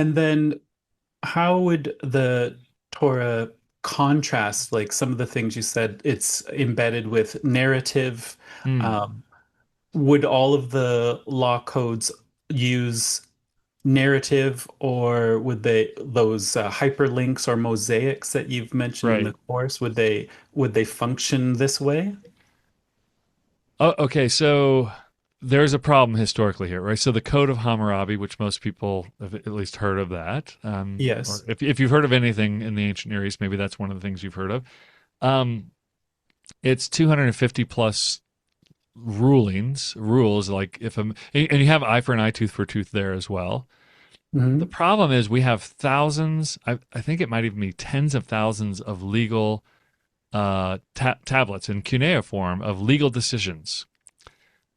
And then how would the Torah contrast like some of the things you said it's embedded with narrative? Hmm. Um, would all of the law codes use narrative, or would they those hyperlinks or mosaics that you've mentioned in the Right. course, would they function this way? Oh, okay. So there's a problem historically here, right? So the Code of Hammurabi, which most people have at least heard of that, or Yes. if you've heard of anything in the ancient Near East, maybe that's one of the things you've heard of. Um, it's 250 plus rules, like if a, and you have eye for an eye, tooth for tooth there as well. The Hmm. problem is we have thousands, I think it might even be tens of thousands of legal tablets in cuneiform of legal decisions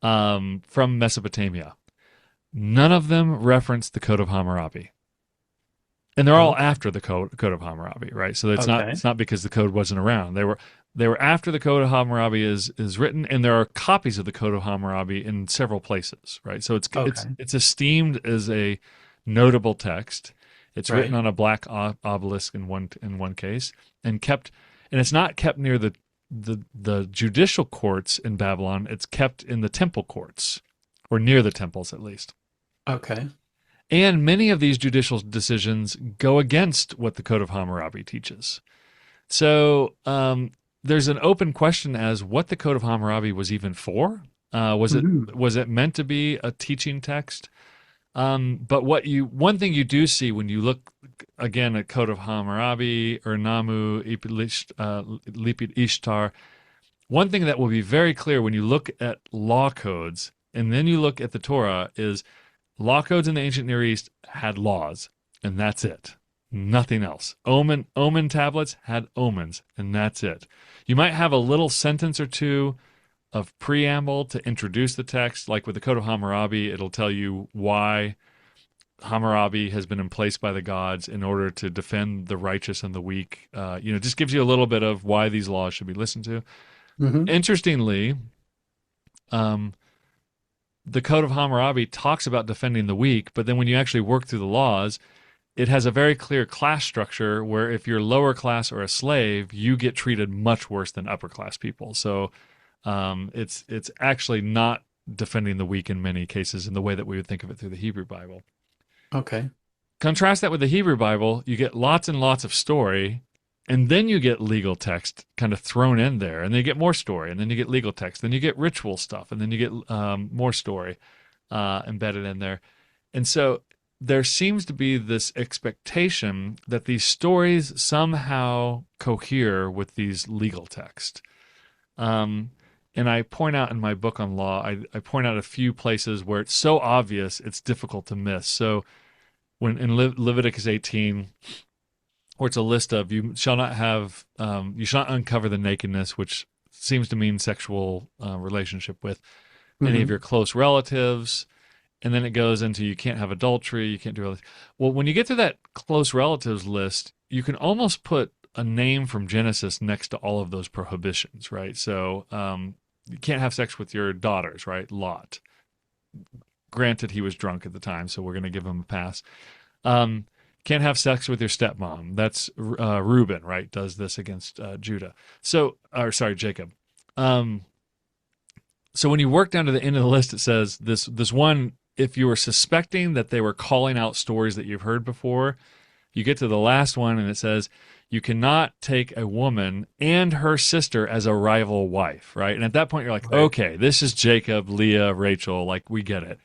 from Mesopotamia. None of them reference the Code of Hammurabi, and they're all Okay. after the Code of Hammurabi, right? So Okay. it's not because the code wasn't around. They were after the Code of Hammurabi is written, and there are copies of the Code of Hammurabi in several places, right? So Okay. it's esteemed as a notable text. It's written Right. on a black obelisk in one case, and kept, and it's not kept near the judicial courts in Babylon. It's kept in the temple courts, or near the temples at least. Okay. And many of these judicial decisions go against what the Code of Hammurabi teaches. So there's an open question as what the Code of Hammurabi was even for. Mhm. Was it meant to be a teaching text? But one thing you do see when you look again at Code of Hammurabi or Namu Lipit Ishtar, one thing that will be very clear when you look at law codes and then you look at the Torah is law codes in the ancient Near East had laws, and that's it. Nothing else. Omen tablets had omens, and that's it. You might have a little sentence or two of preamble to introduce the text, like with the Code of Hammurabi, it'll tell you why Hammurabi has been emplaced by the gods in order to defend the righteous and the weak. Just gives you a little bit of why these laws should be listened to. Hmm. Interestingly, um, the Code of Hammurabi talks about defending the weak, but then when you actually work through the laws, it has a very clear class structure where if you're lower class or a slave, you get treated much worse than upper class people. So it's actually not defending the weak in many cases in the way that we would think of it through the Hebrew Bible. Okay. Contrast that with the Hebrew Bible, you get lots and lots of story, and then you get legal text kind of thrown in there, and then you get more story, and then you get legal text, then you get ritual stuff, and then you get more story embedded in there. And so there seems to be this expectation that these stories somehow cohere with these legal texts. Um, and I point out in my book on law, I point out a few places where it's so obvious it's difficult to miss. So when in Leviticus 18, where it's a list of you shall not uncover the nakedness, which seems to mean sexual relationship with any of Hmm. your close relatives. And then it goes into you can't have adultery, you can't do all this. Well, when you get to that close relatives list, you can almost put a name from Genesis next to all of those prohibitions, right? So you can't have sex with your daughters, right? Lot. Granted, he was drunk at the time, so we're going to give him a pass. Um, can't have sex with your stepmom. That's Reuben, right? Does this against Judah. So, or sorry, Jacob. Um, so when you work down to the end of the list, it says this one. If you were suspecting that they were calling out stories that you've heard before, you get to the last one and it says you cannot take a woman and her sister as a rival wife, right? And at that point, you're like, Right. okay, this is Jacob, Leah, Rachel, like we get it.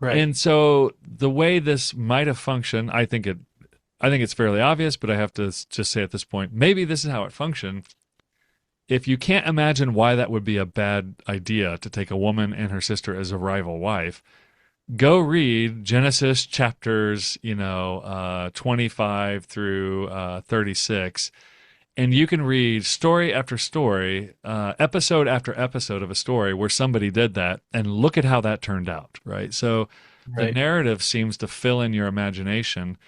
Right. And so the way this might have functioned, I think it's fairly obvious, but I have to just say at this point, maybe this is how it functioned. If you can't imagine why that would be a bad idea to take a woman and her sister as a rival wife, go read Genesis chapters, 25 through 36, and you can read story after story, episode after episode of a story where somebody did that, and look at how that turned out, right? So the Right. narrative seems to fill in your imagination,